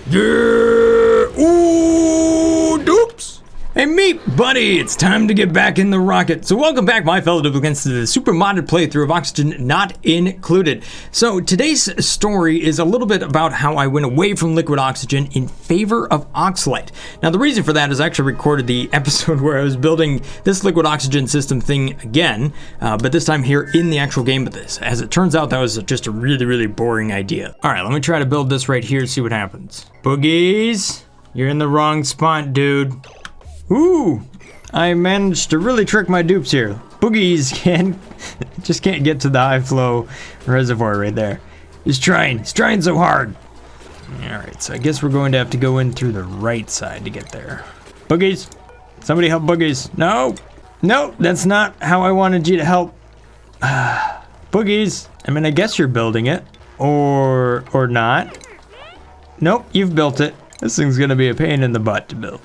Yeah! Ooh, doops! Hey, meat buddy, it's time to get back in the rocket. So welcome back, my fellow duplicants, to the super modded playthrough of Oxygen Not Included. So today's story is a little bit about how I went away from liquid oxygen in favor of Oxylite. Now the reason for that is I actually recorded the episode where I was building this liquid oxygen system thing again, but this time here in the actual game. But as it turns out, that was just a really boring idea. All right, let me try to build this right here, see what happens. Boogies, you're in the wrong spot, dude. Ooh, I managed to really trick my dupes here. Boogies just can't get to the high flow reservoir right there. He's trying so hard. All right, so I guess we're going to have to go in through the right side to get there. Boogies, somebody help Boogies. No, that's not how I wanted you to help. Boogies, I mean, I guess you're building it, or not. Nope, you've built it. This thing's gonna be a pain in the butt to build.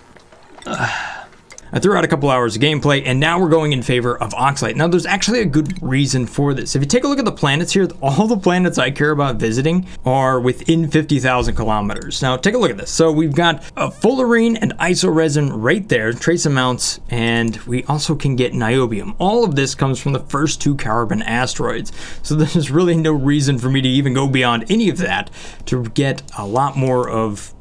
I threw out a couple hours of gameplay, and now we're going in favor of Oxylite. Now, there's actually a good reason for this. If you take a look at the planets here, all the planets I care about visiting are within 50,000 kilometers. Now, take a look at this. So we've got a fullerene and isoresin right there, trace amounts, and we also can get niobium. All of this comes from the first 2 carbon asteroids. So there's really no reason for me to even go beyond any of that to get a lot more of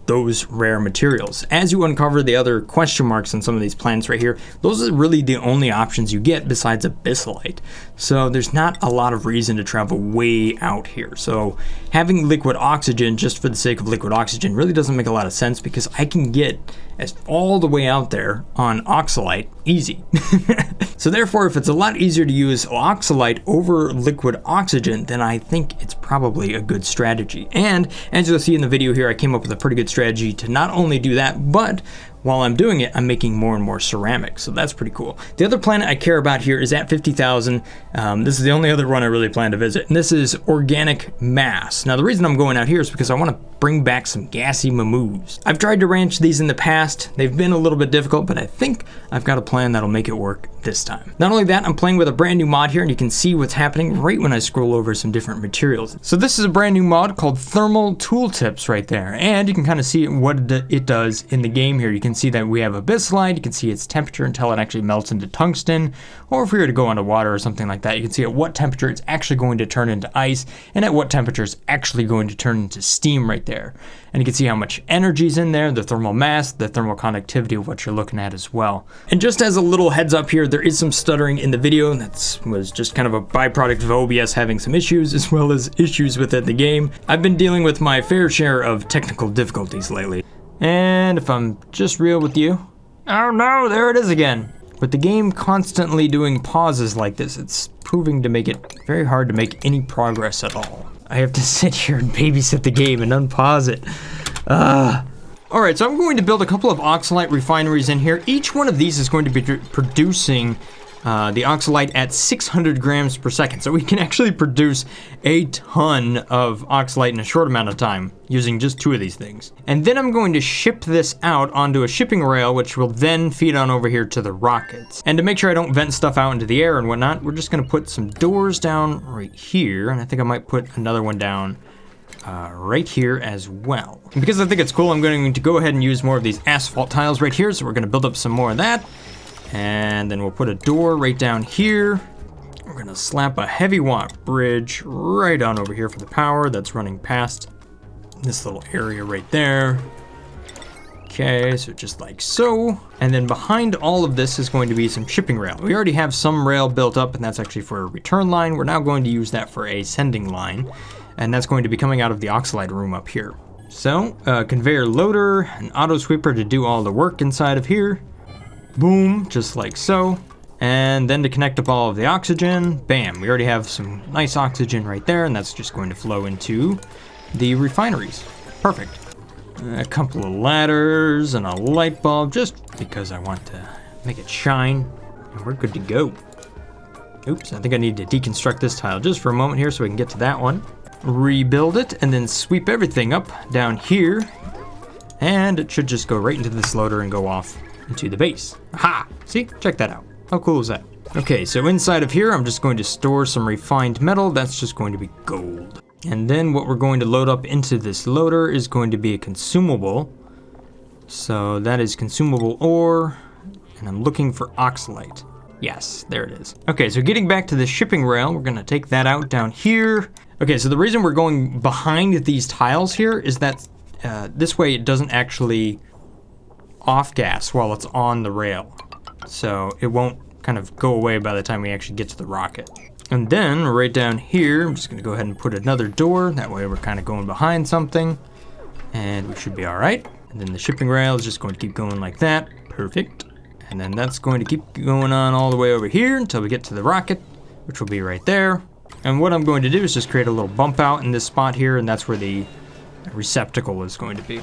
those rare materials. As you uncover the other question marks on some of these planets right here, those are really the only options you get besides abyssalite. So there's not a lot of reason to travel way out here. So having liquid oxygen just for the sake of liquid oxygen really doesn't make a lot of sense, because I can get all the way out there on Oxylite easy. So therefore, if it's a lot easier to use Oxylite over liquid oxygen, then I think it's probably a good strategy. And as you'll see in the video here, I came up with a pretty good strategy to not only do that, but while I'm doing it, I'm making more and more ceramics, so that's pretty cool. The other planet I care about here is at 50,000. This is the only other one I really plan to visit, and this is Organic Mass. Now, the reason I'm going out here is because I want to bring back some gassy mamoos. I've tried to ranch these in the past. They've been a little bit difficult, but I think I've got a plan that'll make it work this time. Not only that, I'm playing with a brand new mod here, and you can see what's happening right when I scroll over some different materials. So this is a brand new mod called Thermal Tooltips right there, and you can kind of see what it does in the game here. You can see that we have abyssalite. You can see its temperature until it actually melts into tungsten, or if we were to go underwater or something like that, you can see at what temperature it's actually going to turn into ice, and at what temperature it's actually going to turn into steam right there. And you can see how much energy is in there, the thermal mass, the thermal conductivity of what you're looking at as well. And just as a little heads up here, there is some stuttering in the video, and that was just kind of a byproduct of OBS having some issues, as well as issues within the game. I've been dealing with my fair share of technical difficulties lately. And if I'm just real with you, oh no, there it is again. With the game constantly doing pauses like this, it's proving to make it very hard to make any progress at all. I have to sit here and babysit the game and unpause it. Alright, so I'm going to build a couple of Oxylite refineries in here. Each one of these is going to be producing the Oxylite at 600 grams per second. So we can actually produce a ton of Oxylite in a short amount of time using just 2 of these things. And then I'm going to ship this out onto a shipping rail, which will then feed on over here to the rockets. And to make sure I don't vent stuff out into the air and whatnot, we're just gonna put some doors down right here. And I think I might put another one down right here as well. And because I think it's cool, I'm going to go ahead and use more of these asphalt tiles right here. So we're gonna build up some more of that. And then we'll put a door right down here. We're gonna slap a heavy watt bridge right on over here for the power that's running past this little area right there. Okay, so just like so. And then behind all of this is going to be some shipping rail. We already have some rail built up, and that's actually for a return line. We're now going to use that for a sending line, and that's going to be coming out of the Oxylite room up here. So, conveyor loader, an auto sweeper to do all the work inside of here. Boom, just like so. And then to connect up all of the oxygen, bam, we already have some nice oxygen right there, and that's just going to flow into the refineries. Perfect. A couple of ladders and a light bulb, just because I want to make it shine, and we're good to go. Oops, I think I need to deconstruct this tile just for a moment here so we can get to that one. Rebuild it, and then sweep everything up down here, and it should just go right into this loader and go off into the base. Aha! See? Check that out. How cool is that? Okay, so inside of here, I'm just going to store some refined metal. That's just going to be gold. And then what we're going to load up into this loader is going to be a consumable. So that is consumable ore, and I'm looking for Oxylite. Yes, there it is. Okay, so getting back to the shipping rail, we're gonna take that out down here. Okay, so the reason we're going behind these tiles here is that this way it doesn't actually off-gas while it's on the rail. So it won't kind of go away by the time we actually get to the rocket. And then right down here, I'm just gonna go ahead and put another door. That way we're kind of going behind something, and we should be all right. And then the shipping rail is just going to keep going like that. Perfect. And then that's going to keep going on all the way over here until we get to the rocket, which will be right there. And what I'm going to do is just create a little bump out in this spot here, and that's where the receptacle is going to be.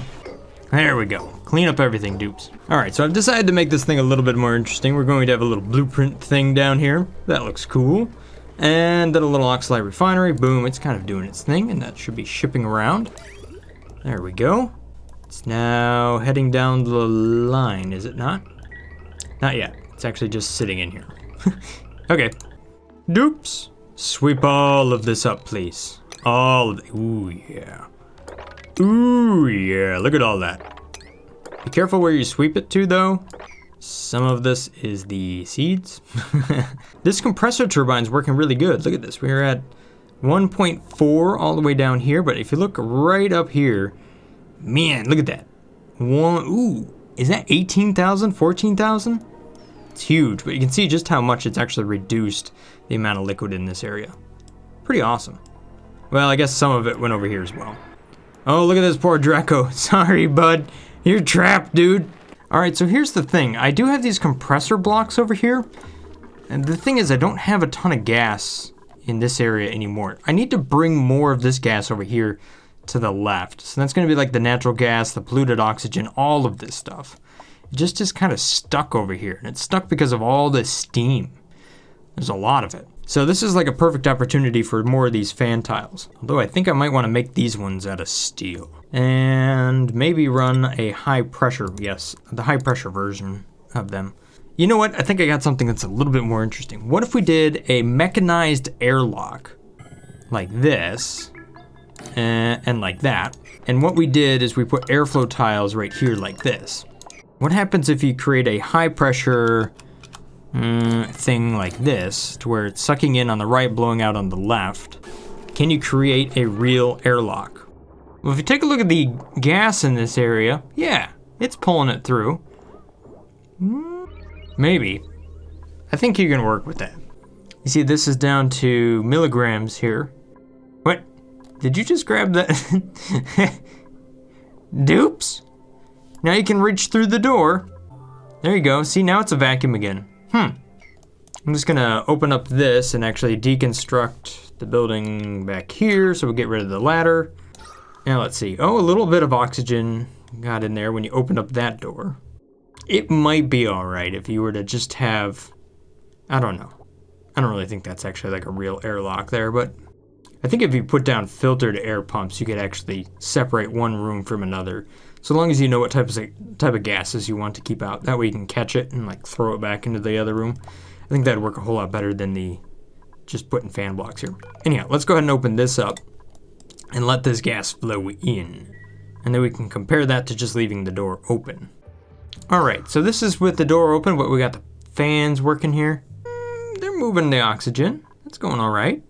There we go. Clean up everything, dupes. All right, so I've decided to make this thing a little bit more interesting. We're going to have a little blueprint thing down here. That looks cool. And then a little Oxylite refinery. Boom, it's kind of doing its thing, and that should be shipping around. There we go. It's now heading down the line, is it not? Not yet. It's actually just sitting in here. Okay. Dupes. Sweep all of this up, please. All of it. Ooh, yeah. Ooh, yeah. Look at all that. Be careful where you sweep it to, though. Some of this is the seeds. This compressor turbine's working really good. Look at this. We're at 1.4 all the way down here, but if you look right up here, man, look at that. Ooh, is that 18,000, 14,000? It's huge, but you can see just how much it's actually reduced the amount of liquid in this area. Pretty awesome. Well, I guess some of it went over here as well. Oh, look at this poor Draco. Sorry, bud. You're trapped, dude. All right, so here's the thing. I do have these compressor blocks over here. And the thing is, I don't have a ton of gas in this area anymore. I need to bring more of this gas over here to the left. So that's going to be like the natural gas, the polluted oxygen, all of this stuff. It just is kind of stuck over here. And it's stuck because of all this steam. There's a lot of it. So this is like a perfect opportunity for more of these fan tiles. Although I think I might want to make these ones out of steel. And maybe run a high pressure, yes, the high pressure version of them. You know what? I think I got something that's a little bit more interesting. What if we did a mechanized airlock like this and like that? And what we did is we put airflow tiles right here like this. What happens if you create a high pressure thing like this to where it's sucking in on the right, blowing out on the left? Can you create a real airlock? Well, if you take a look at the gas in this area, yeah, it's pulling it through. Maybe. I think you can work with that. You see, this is down to milligrams here. What? Did you just grab that? Dupes? Now you can reach through the door. There you go. See, now it's a vacuum again. I'm just gonna open up this and actually deconstruct the building back here so we'll get rid of the ladder. Now let's see. Oh, a little bit of oxygen got in there when you opened up that door. It might be all right if you were to just have, I don't know. I don't really think that's actually like a real airlock there, but I think if you put down filtered air pumps, you could actually separate one room from another. So long as you know what type of gases you want to keep out. That way you can catch it and like throw it back into the other room. I think that'd work a whole lot better than the just putting fan blocks here. Anyhow, let's go ahead and open this up and let this gas flow in. And then we can compare that to just leaving the door open. All right, so this is with the door open, but we got the fans working here. They're moving the oxygen. That's going all right.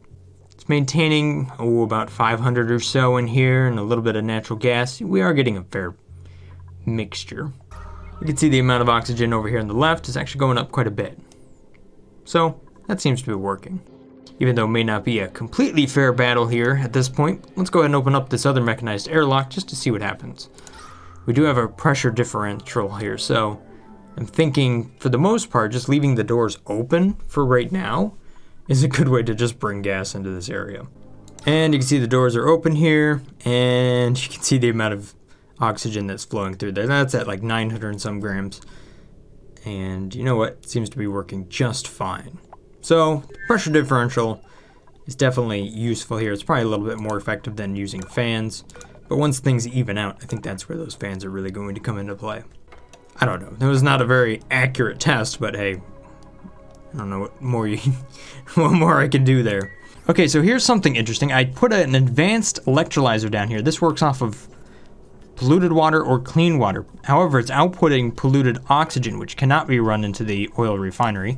It's maintaining, about 500 or so in here and a little bit of natural gas. We are getting a fair mixture. You can see the amount of oxygen over here on the left is actually going up quite a bit. So that seems to be working. Even though it may not be a completely fair battle here at this point, let's go ahead and open up this other mechanized airlock just to see what happens. We do have a pressure differential here, so I'm thinking for the most part, just leaving the doors open for right now is a good way to just bring gas into this area. And you can see the doors are open here, and you can see the amount of oxygen that's flowing through there. That's at like 900 and some grams. And you know what? It seems to be working just fine. So pressure differential is definitely useful here. It's probably a little bit more effective than using fans. But once things even out, I think that's where those fans are really going to come into play. I don't know. That was not a very accurate test, but hey, I don't know what more what more I can do there. Okay, so here's something interesting. I put an advanced electrolyzer down here. This works off of polluted water or clean water. However, it's outputting polluted oxygen, which cannot be run into the oil refinery.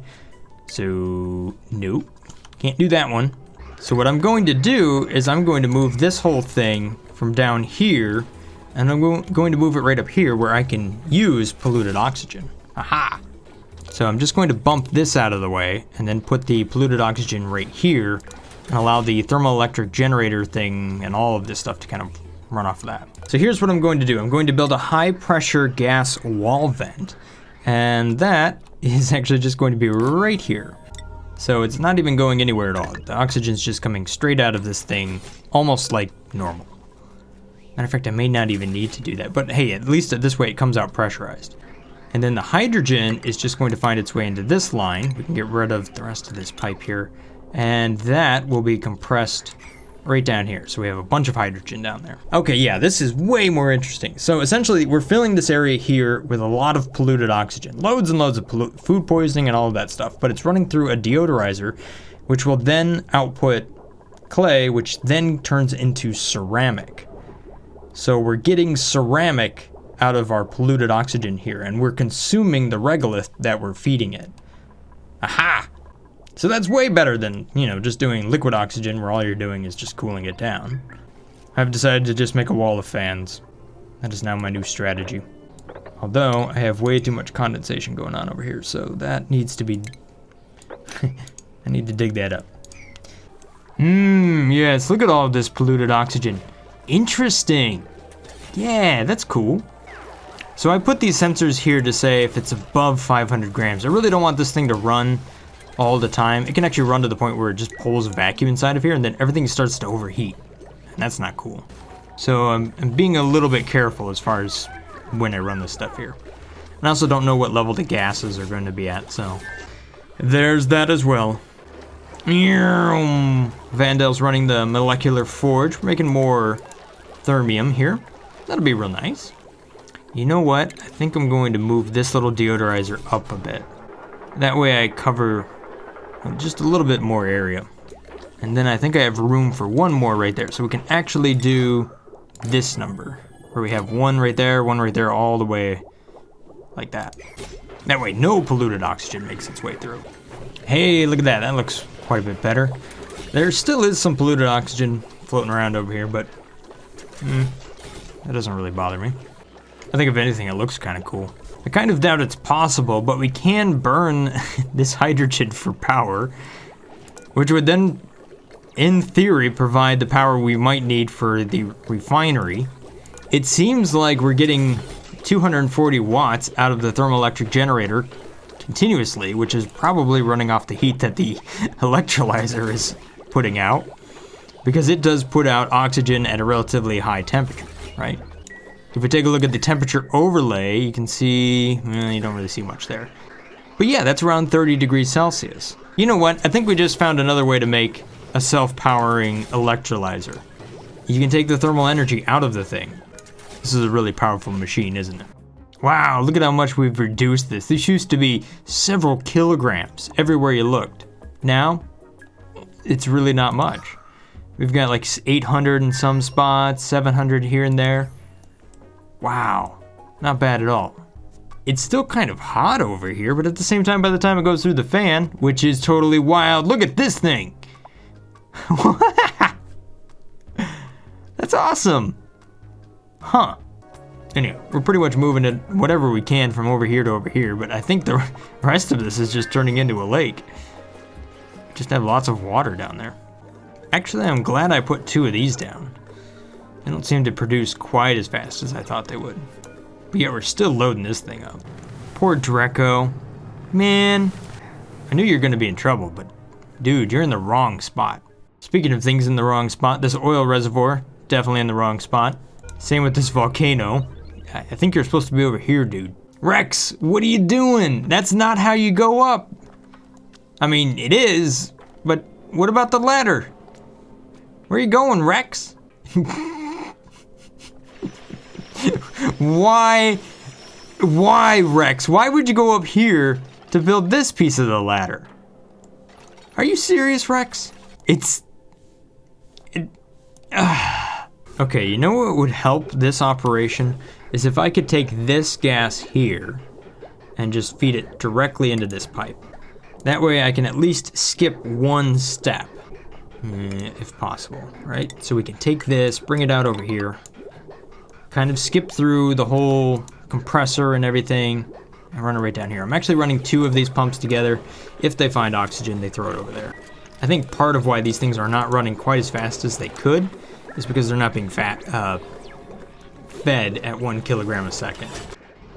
So, nope, can't do that one. So what I'm going to do is I'm going to move this whole thing from down here, and I'm going to move it right up here where I can use polluted oxygen. Aha! So I'm just going to bump this out of the way and then put the polluted oxygen right here and allow the thermoelectric generator thing and all of this stuff to kind of run off of that. So here's what I'm going to do. I'm going to build a high pressure gas wall vent, and that is actually just going to be right here. So it's not even going anywhere at all. The oxygen's just coming straight out of this thing, almost like normal. Matter of fact, I may not even need to do that, but hey, at least this way it comes out pressurized. And then the hydrogen is just going to find its way into this line. We can get rid of the rest of this pipe here, and that will be compressed right down here. So we have a bunch of hydrogen down there. Okay, yeah, this is way more interesting. So essentially, we're filling this area here with a lot of polluted oxygen, loads and loads of food poisoning and all of that stuff, but it's running through a deodorizer, which will then output clay, which then turns into ceramic. So we're getting ceramic out of our polluted oxygen here, and we're consuming the regolith that we're feeding it. Aha! So that's way better than, you know, just doing liquid oxygen where all you're doing is just cooling it down. I've decided to just make a wall of fans. That is now my new strategy. Although, I have way too much condensation going on over here, so that needs to be... I need to dig that up. Yes, look at all of this polluted oxygen. Interesting. Yeah, that's cool. So I put these sensors here to say if it's above 500 grams. I really don't want this thing to run all the time. It can actually run to the point where it just pulls a vacuum inside of here and then everything starts to overheat. And that's not cool. So I'm being a little bit careful as far as when I run this stuff here. And I also don't know what level the gases are going to be at, so there's that as well. Vandel's running the molecular forge. We're making more thermium here. That'll be real nice. You know what? I think I'm going to move this little deodorizer up a bit. That way I cover just a little bit more area. And then I think I have room for one more right there. So we can actually do this number, where we have one right there, all the way like that. That way no polluted oxygen makes its way through. Hey, look at that. That looks quite a bit better. There still is some polluted oxygen floating around over here, but that doesn't really bother me. I think if anything, it looks kind of cool. I kind of doubt it's possible, but we can burn this hydrogen for power, which would then, in theory, provide the power we might need for the refinery. It seems like we're getting 240 watts out of the thermoelectric generator continuously, which is probably running off the heat that the electrolyzer is putting out, because it does put out oxygen at a relatively high temperature, right? If we take a look at the temperature overlay, you can see, you don't really see much there. But yeah, that's around 30 degrees Celsius. You know what? I think we just found another way to make a self-powering electrolyzer. You can take the thermal energy out of the thing. This is a really powerful machine, isn't it? Wow, look at how much we've reduced this. This used to be several kilograms everywhere you looked. Now, it's really not much. We've got like 800 in some spots, 700 here and there. Wow, not bad at all. It's still kind of hot over here, but at the same time, by the time it goes through the fan, which is totally wild, look at this thing. That's awesome. Huh. Anyway, we're pretty much moving it whatever we can from over here to over here, but I think the rest of this is just turning into a lake. Just have lots of water down there. Actually, I'm glad I put 2 of these down. They don't seem to produce quite as fast as I thought they would. But yeah, we're still loading this thing up. Poor Dreco. Man, I knew you were gonna be in trouble, but dude, you're in the wrong spot. Speaking of things in the wrong spot, this oil reservoir, definitely in the wrong spot. Same with this volcano. I think you're supposed to be over here, dude. Rex, what are you doing? That's not how you go up. I mean, it is, but what about the ladder? Where are you going, Rex? Why, Rex? Why would you go up here to build this piece of the ladder? Are you serious, Rex? It's Okay, you know what would help this operation is if I could take this gas here and just feed it directly into this pipe. That way I can at least skip one step, if possible, right? So we can take this, bring it out over here, kind of skip through the whole compressor and everything, and run it right down here. I'm actually running 2 of these pumps together. If they find oxygen, they throw it over there. I think part of why these things are not running quite as fast as they could is because they're not being fed at 1 kilogram a second.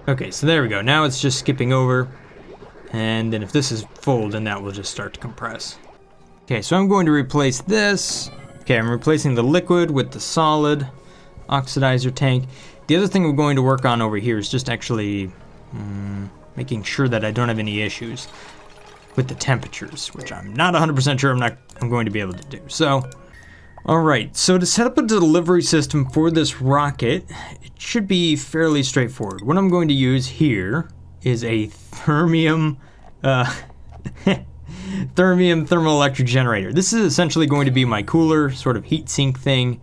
Okay, so there we go. Now it's just skipping over. And then if this is full, then that will just start to compress. Okay, so I'm going to replace this. Okay, I'm replacing the liquid with the solid oxidizer tank. The other thing we're going to work on over here is just actually making sure that I don't have any issues with the temperatures, which I'm not 100% sure I'm going to be able to do. So, all right, so to set up a delivery system for this rocket, it should be fairly straightforward. What I'm going to use here is a thermium thermoelectric generator. This is essentially going to be my cooler, sort of heat sink thing,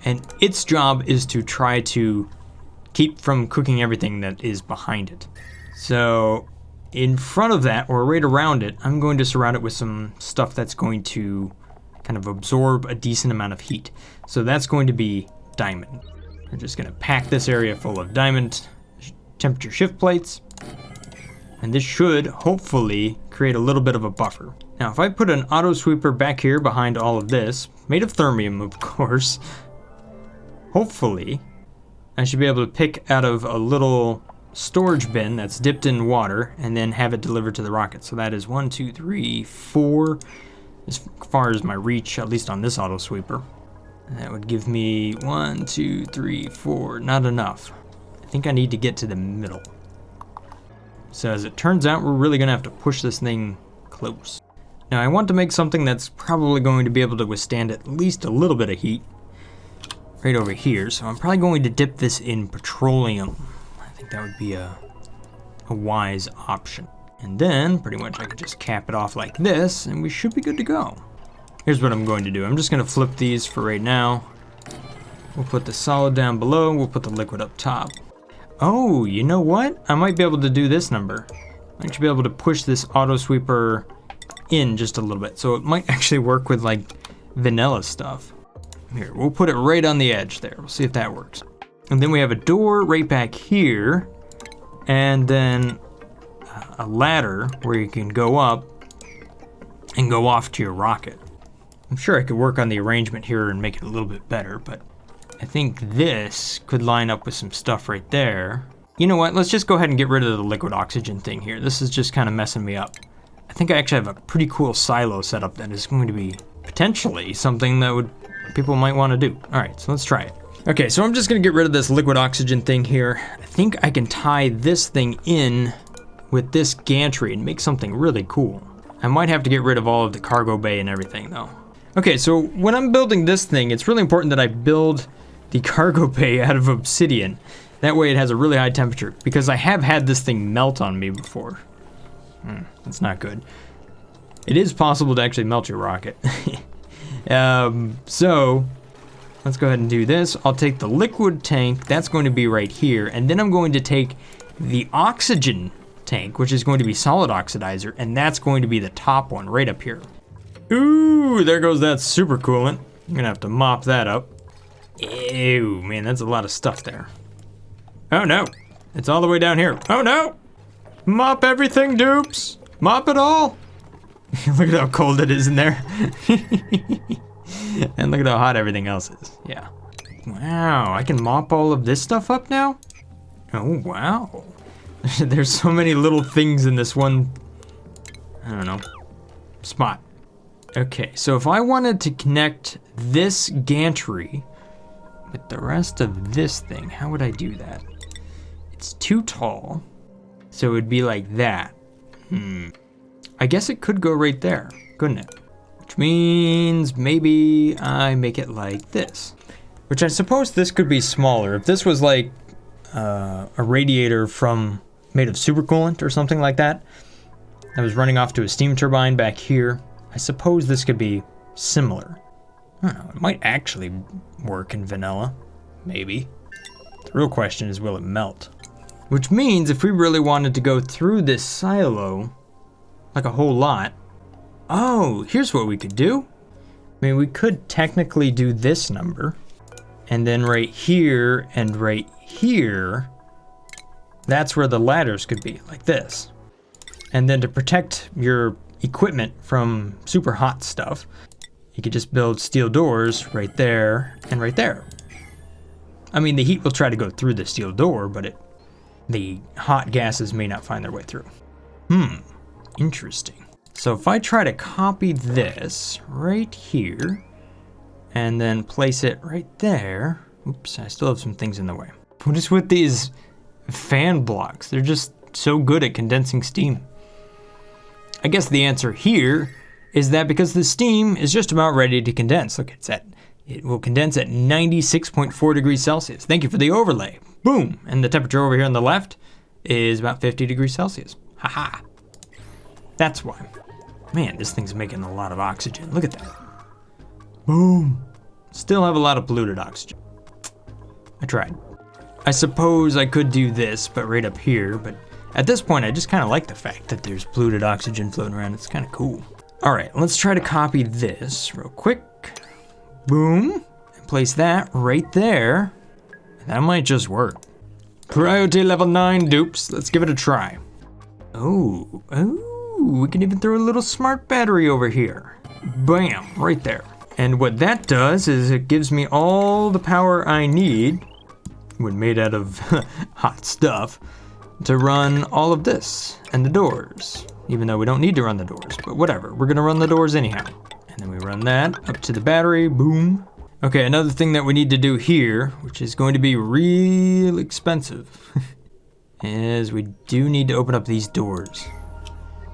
and its job is to try to keep from cooking everything that is behind it. So in front of that, or right around it, I'm going to surround it with some stuff that's going to kind of absorb a decent amount of heat. So that's going to be diamond. We're just going to pack this area full of diamond temperature shift plates, and this should hopefully create a little bit of a buffer. Now if I put an auto sweeper back here behind all of this, made of thermium of course, hopefully I should be able to pick out of a little storage bin that's dipped in water and then have it delivered to the rocket. So that is 1, 2, 3, 4, as far as my reach, at least on this auto sweeper. And that would give me 1, 2, 3, 4, not enough. I think I need to get to the middle. So as it turns out, we're really gonna have to push this thing close. Now I want to make something that's probably going to be able to withstand at least a little bit of heat right over here. So I'm probably going to dip this in petroleum. I think that would be a wise option. And then pretty much I can just cap it off like this and we should be good to go. Here's what I'm going to do. I'm just gonna flip these for right now. We'll put the solid down below, we'll put the liquid up top. Oh, you know what? I might be able to do this number. I should be able to push this auto sweeper in just a little bit. So it might actually work with like vanilla stuff. Here, we'll put it right on the edge there. We'll see if that works. And then we have a door right back here. And then a ladder where you can go up and go off to your rocket. I'm sure I could work on the arrangement here and make it a little bit better, but I think this could line up with some stuff right there. You know what? Let's just go ahead and get rid of the liquid oxygen thing here. This is just kind of messing me up. I think I actually have a pretty cool silo set up that is going to be potentially something that people might want to do. All right, so let's try it. Okay, so I'm just gonna get rid of this liquid oxygen thing here. I think I can tie this thing in with this gantry and make something really cool. I might have to get rid of all of the cargo bay and everything though. Okay, so when I'm building this thing, it's really important that I build the cargo bay out of obsidian. That way it has a really high temperature, because I have had this thing melt on me before. That's not good. It is possible to actually melt your rocket. So let's go ahead and do this. I'll take the liquid tank, that's going to be right here, and then I'm going to take the oxygen tank, which is going to be solid oxidizer, and that's going to be the top one right up here. Ooh, there goes that super coolant. I'm gonna have to mop that up. Ew, man, that's a lot of stuff there. Oh no, it's all the way down here. Oh no! Mop everything, dupes! Mop it all! Look at how cold it is in there. And look at how hot everything else is. Yeah. Wow, I can mop all of this stuff up now? Oh, wow. There's so many little things in this one, I don't know, spot. Okay, so if I wanted to connect this gantry with the rest of this thing, how would I do that? It's too tall, so it would be like that. I guess it could go right there, couldn't it? Which means maybe I make it like this. Which I suppose this could be smaller. If this was like a radiator made of supercoolant or something like that was running off to a steam turbine back here, I suppose this could be similar. I don't know, it might actually work in vanilla. Maybe. The real question is, will it melt? Which means if we really wanted to go through this silo, like a whole lot, oh, here's what we could do. I mean, we could technically do this number, and then right here and right here, that's where the ladders could be, like this. And then to protect your equipment from super hot stuff, you could just build steel doors right there and right there. I mean, the heat will try to go through the steel door, but the hot gases may not find their way through. Interesting. So if I try to copy this right here and then place it right there, oops, I still have some things in the way. What is with these fan blocks? They're just so good at condensing steam. I guess the answer here is that because the steam is just about ready to condense. Look, it will condense at 96.4 degrees Celsius. Thank you for the overlay. Boom. And the temperature over here on the left is about 50 degrees Celsius. Haha. That's why. Man, this thing's making a lot of oxygen. Look at that. Boom. Still have a lot of polluted oxygen. I tried. I suppose I could do this, but right up here. But at this point, I just kind of like the fact that there's polluted oxygen floating around. It's kind of cool. All right, let's try to copy this real quick. Boom. And place that right there. That might just work. Priority level 9 dupes. Let's give it a try. Oh, we can even throw a little smart battery over here. Bam, right there. And what that does is it gives me all the power I need, when made out of hot stuff, to run all of this and the doors. Even though we don't need to run the doors, but whatever, we're gonna run the doors anyhow. And then we run that up to the battery, boom. Okay, another thing that we need to do here, which is going to be real expensive, is we do need to open up these doors.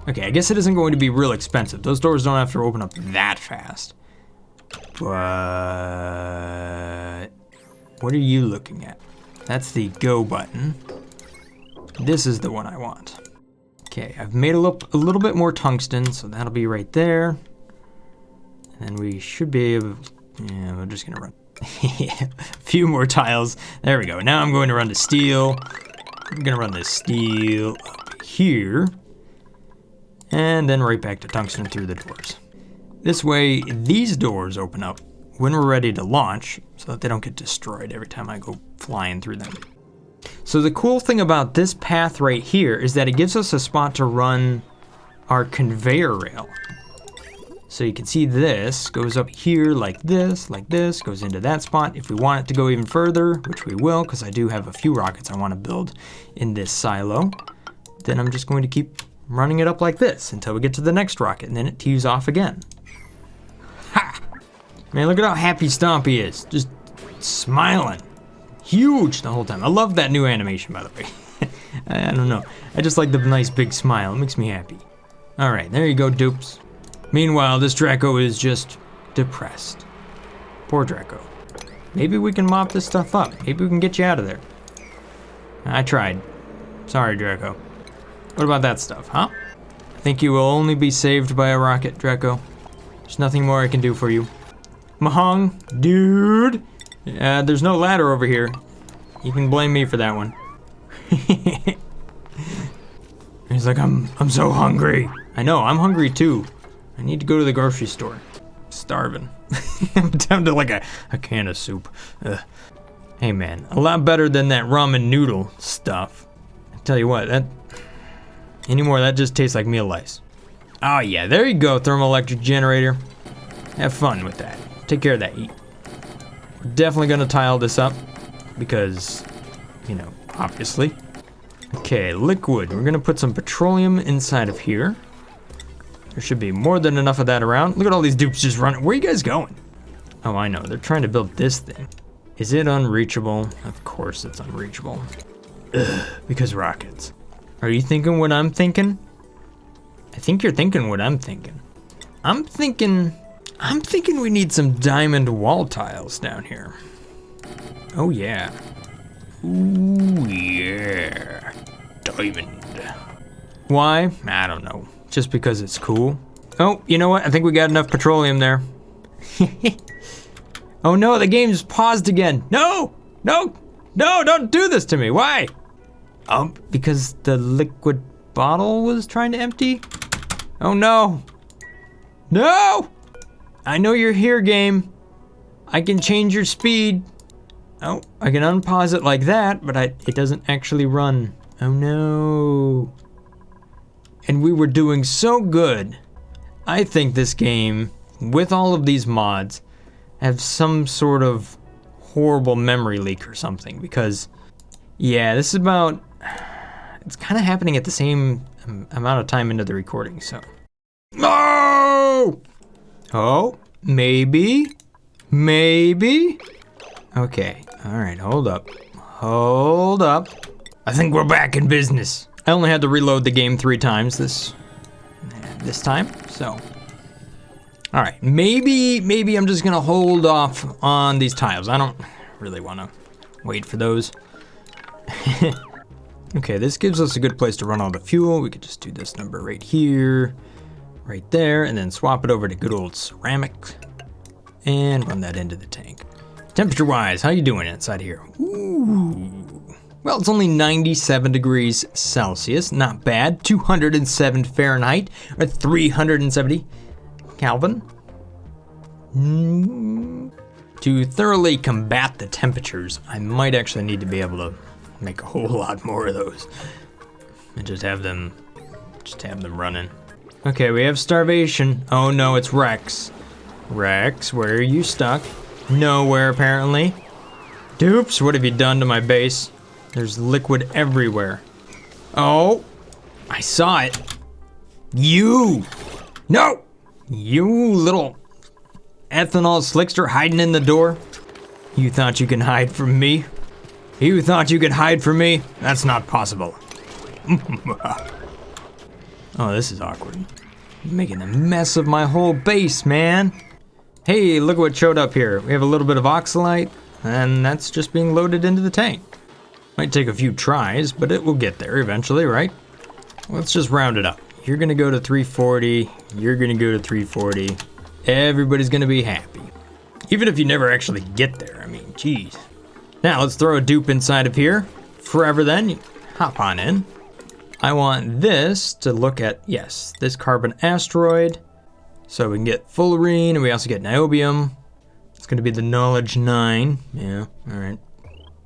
Okay, I guess it isn't going to be real expensive. Those doors don't have to open up that fast. But what are you looking at? That's the go button. This is the one I want. Okay, I've made a little bit more tungsten, so that'll be right there. And we should be able, yeah, we're just gonna run a few more tiles. There we go. Now I'm going to run the steel. I'm gonna run the steel up here. And then right back to tungsten through the doors. This way, these doors open up when we're ready to launch, so that they don't get destroyed every time I go flying through them. So the cool thing about this path right here is that it gives us a spot to run our conveyor rail. So you can see this goes up here like this, goes into that spot. If we want it to go even further, which we will, because I do have a few rockets I want to build in this silo, then I'm just going to keep running it up like this until we get to the next rocket, and then it tees off again. Ha! Man, look at how happy Stompy is. Just smiling. Huge the whole time. I love that new animation, by the way. I don't know. I just like the nice big smile. It makes me happy. All right, there you go, dupes. Meanwhile, this Draco is just depressed. Poor Draco. Maybe we can mop this stuff up. Maybe we can get you out of there. I tried. Sorry, Draco. What about that stuff, huh? I think you will only be saved by a rocket, Draco. There's nothing more I can do for you. Mahong, dude. There's no ladder over here. You can blame me for that one. He's like, I'm so hungry. I know, I'm hungry too. I need to go to the grocery store. I'm starving. I'm down to like a can of soup. Hey man, a lot better than that ramen noodle stuff. I tell you what, that just tastes like meal lice. Oh yeah, there you go, thermoelectric generator. Have fun with that. Take care of that heat. We're definitely gonna tile this up because, you know, obviously. Okay, liquid. We're gonna put some petroleum inside of here. There should be more than enough of that around. Look at all these dupes just running. Where are you guys going? Oh, I know. They're trying to build this thing. Is it unreachable? Of course it's unreachable. Ugh, because rockets. Are you thinking what I'm thinking? I think you're thinking what I'm thinking. I'm thinking we need some diamond wall tiles down here. Oh yeah. Ooh yeah. Diamond. Why? I don't know. Just because it's cool. Oh, you know what? I think we got enough petroleum there. Oh no, the game's paused again. No, no, no, don't do this to me. Why? Because the liquid bottle was trying to empty? Oh no. No! I know you're here, game. I can change your speed. Oh, I can unpause it like that, but it doesn't actually run. Oh no. And we were doing so good. I think this game, with all of these mods, have some sort of horrible memory leak or something, because, yeah, this is about, it's kind of happening at the same amount of time into the recording, so. No! Oh, maybe. Okay, all right, hold up. I think we're back in business. I only had to reload the game 3 times this time, so. All right, maybe I'm just gonna hold off on these tiles. I don't really wanna wait for those. Okay, this gives us a good place to run all the fuel. We could just do this number right here, right there, and then swap it over to good old ceramic and run that into the tank. Temperature-wise, how you doing inside here? Ooh. Well, it's only 97 degrees Celsius, not bad. 207 Fahrenheit, or 370 Kelvin. To thoroughly combat the temperatures, I might actually need to be able to make a whole lot more of those. And just have them running. Okay, we have Starvation. Oh no, it's Rex. Rex, where are you stuck? Nowhere, apparently. Dupes, what have you done to my base? There's liquid everywhere. Oh, I saw it. You! No! You little ethanol slickster hiding in the door. You thought you can hide from me? You thought you could hide from me? That's not possible. Oh, this is awkward. You're making a mess of my whole base, man. Hey, look what showed up here. We have a little bit of Oxylite, and that's just being loaded into the tank. Might take a few tries, but it will get there eventually, right? Let's just round it up. You're gonna go to 340, you're gonna go to 340. Everybody's gonna be happy. Even if you never actually get there, I mean, geez. Now let's throw a dupe inside of here. Forever then, hop on in. I want this to look at, yes, this carbon asteroid. So we can get fullerene, and we also get niobium. It's gonna be the knowledge 9, yeah, all right.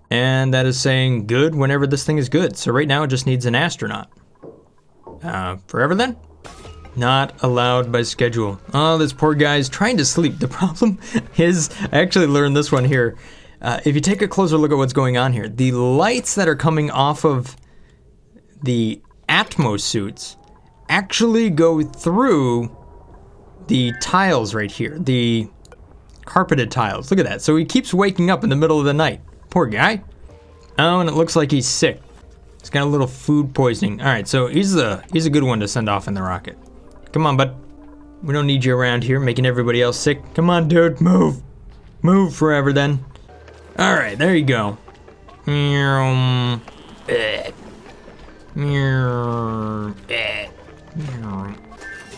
And that is saying good whenever this thing is good. So right now it just needs an astronaut. Forever then? Not allowed by schedule. Oh, this poor guy's trying to sleep. The problem is, I actually learned this one here. If you take a closer look at what's going on here, the lights that are coming off of the Atmos suits actually go through the tiles right here, the carpeted tiles. Look at that. So he keeps waking up in the middle of the night. Poor guy. Oh, and it looks like he's sick. He's got a little food poisoning. All right, so he's a good one to send off in the rocket. Come on, bud. We don't need you around here making everybody else sick. Come on, dude, move. Move forever then. All right, there you go.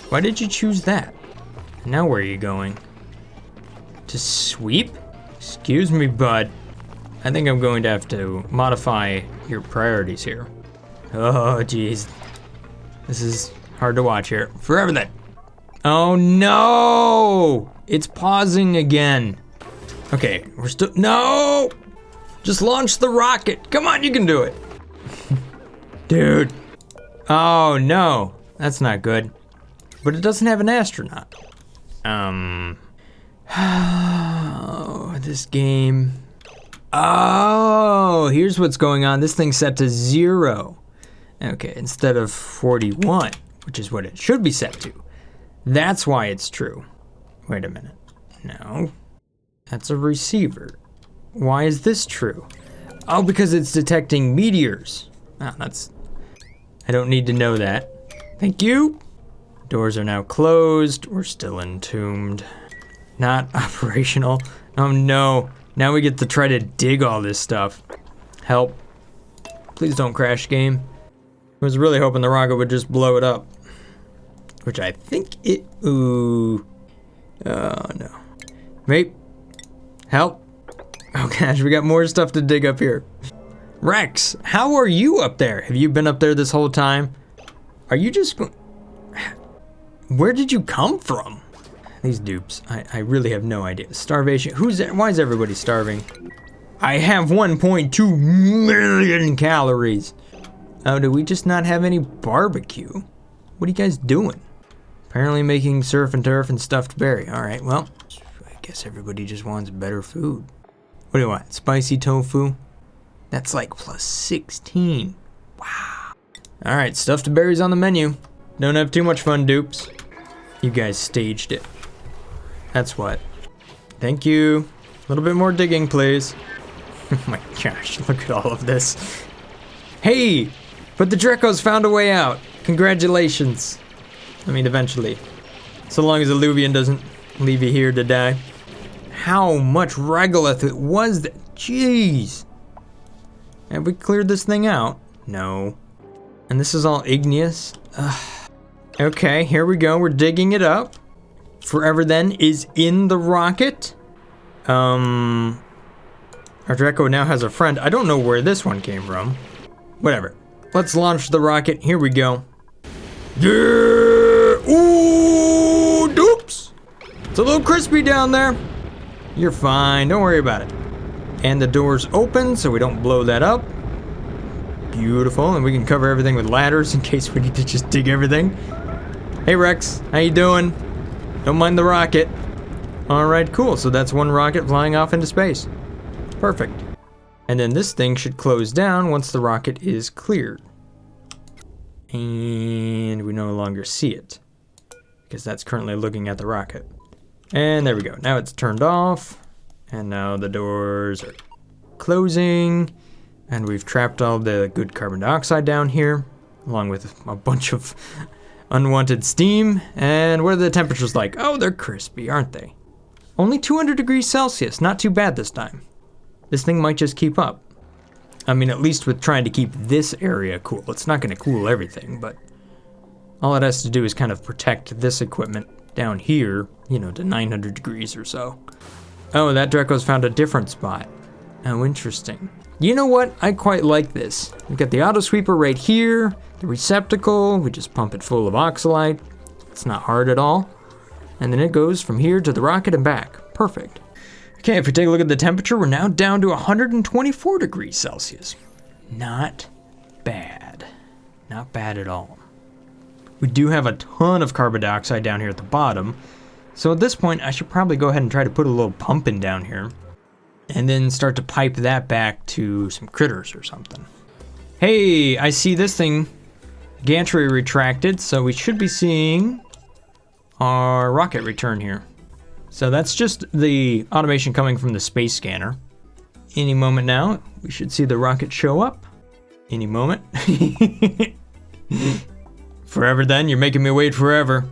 Why did you choose that? Now where are you going? To sweep? Excuse me, bud. I think I'm going to have to modify your priorities here. Oh, geez. This is hard to watch here. Forever then. Oh, no! It's pausing again. Okay, we're still, no! Just launch the rocket. Come on, you can do it. Dude. Oh, no. That's not good. But it doesn't have an astronaut. Oh, this game. Oh, here's what's going on. This thing's set to 0. Okay, instead of 41, which is what it should be set to. That's why it's true. Wait a minute. No. That's a receiver. Why is this true? Oh, because it's detecting meteors. Oh, I don't need to know that. Thank you. Doors are now closed. We're still entombed. Not operational. Oh no. Now we get to try to dig all this stuff. Help. Please don't crash, game. I was really hoping the rocket would just blow it up. Which I think it, ooh. Oh no. Wait. Help. Oh gosh, we got more stuff to dig up here. Rex, how are you up there? Have you been up there this whole time? Are you just... Where did you come from? These dupes, I really have no idea. Starvation, why is everybody starving? I have 1.2 million calories. Oh, do we just not have any barbecue? What are you guys doing? Apparently making surf and turf and stuffed berry. All right, well, I guess everybody just wants better food. What do you want? Spicy tofu? That's like plus 16. Wow. All right, stuffed berries on the menu. Don't have too much fun, dupes. You guys staged it. That's what. Thank you. A little bit more digging, please. Oh my gosh, look at all of this. Hey, but the Drekos found a way out. Congratulations. I mean, eventually. So long as Illuvian doesn't leave you here to die. How much regolith it was that? Jeez. Have we cleared this thing out? No. And this is all igneous? Ugh. Okay, here we go. We're digging it up. Forever then is in the rocket. Our Dreco now has a friend. I don't know where this one came from. Whatever. Let's launch the rocket. Here we go. Yeah! Ooh, doops! It's a little crispy down there. You're fine. Don't worry about it. And the door's open so we don't blow that up. Beautiful. And we can cover everything with ladders in case we need to just dig everything. Hey, Rex. How you doing? Don't mind the rocket. All right, cool. So that's one rocket flying off into space. Perfect. And then this thing should close down once the rocket is cleared. And we no longer see it because that's currently looking at the rocket. And there we go. Now it's turned off. And now the doors are closing. And we've trapped all the good carbon dioxide down here, along with a bunch of unwanted steam. And what are the temperatures like? Oh, they're crispy, aren't they? Only 200 degrees Celsius. Not too bad this time. This thing might just keep up. I mean, at least with trying to keep this area cool. It's not going to cool everything, but all it has to do is kind of protect this equipment down here, you know, to 900 degrees or so. Oh, that Dreco's found a different spot. Oh, interesting. You know what? I quite like this. We've got the auto sweeper right here, the receptacle. We just pump it full of Oxylite. It's not hard at all. And then it goes from here to the rocket and back. Perfect. Okay, if we take a look at the temperature, we're now down to 124 degrees Celsius. Not bad. Not bad at all. We do have a ton of carbon dioxide down here at the bottom. So at this point, I should probably go ahead and try to put a little pump in down here. And then start to pipe that back to some critters or something. Hey, I see this thing. Gantry retracted, so we should be seeing our rocket return here. So that's just the automation coming from the space scanner. Any moment now, we should see the rocket show up. Any moment. Forever then, you're making me wait forever.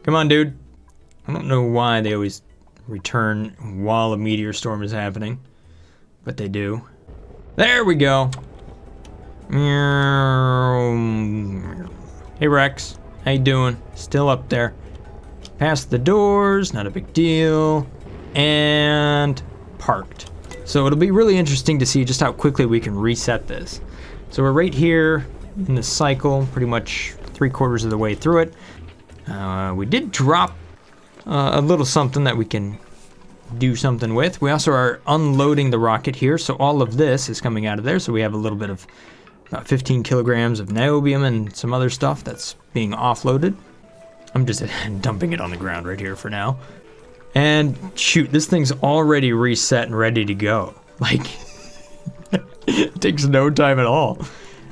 Come on, dude. I don't know why they always return while a meteor storm is happening, but they do. There we go. Hey, Rex. How you doing? Still up there. Past the doors, not a big deal, and parked. So it'll be really interesting to see just how quickly we can reset this. So we're right here in the cycle, pretty much 3/4 of the way through it. We did drop a little something that we can do something with. We also are unloading the rocket here, so all of this is coming out of there. So we have a little bit of about 15 kilograms of niobium and some other stuff that's being offloaded. I'm just dumping it on the ground right here for now. And shoot, this thing's already reset and ready to go. Like, it takes no time at all.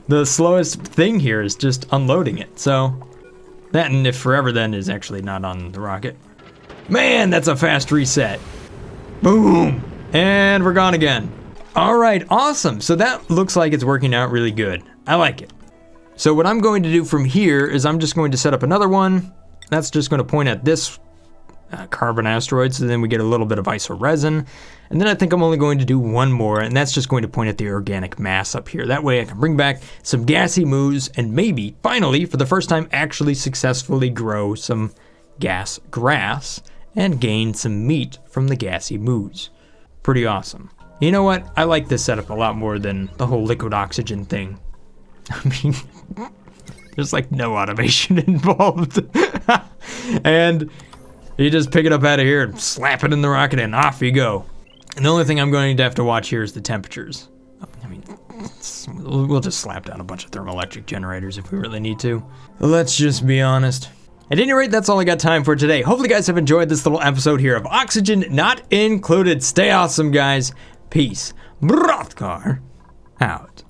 The slowest thing here is just unloading it. So that, and if forever then is actually not on the rocket. Man, that's a fast reset. Boom. And we're gone again. All right, awesome. So that looks like it's working out really good. I like it. So what I'm going to do from here is I'm just going to set up another one. That's just going to point at this carbon asteroid, so then we get a little bit of isoresin. And then I think I'm only going to do one more, and that's just going to point at the organic mass up here. That way I can bring back some gassy moos and maybe, finally, for the first time, actually successfully grow some gas grass and gain some meat from the gassy moos. Pretty awesome. You know what? I like this setup a lot more than the whole liquid oxygen thing. I mean, there's like no automation involved. And you just pick it up out of here and slap it in the rocket and off you go. And the only thing I'm going to have to watch here is the temperatures. I mean, we'll just slap down a bunch of thermoelectric generators if we really need to. Let's just be honest. At any rate, that's all I got time for today. Hopefully you guys have enjoyed this little episode here of Oxygen Not Included. Stay awesome, guys. Peace. Brothgar out.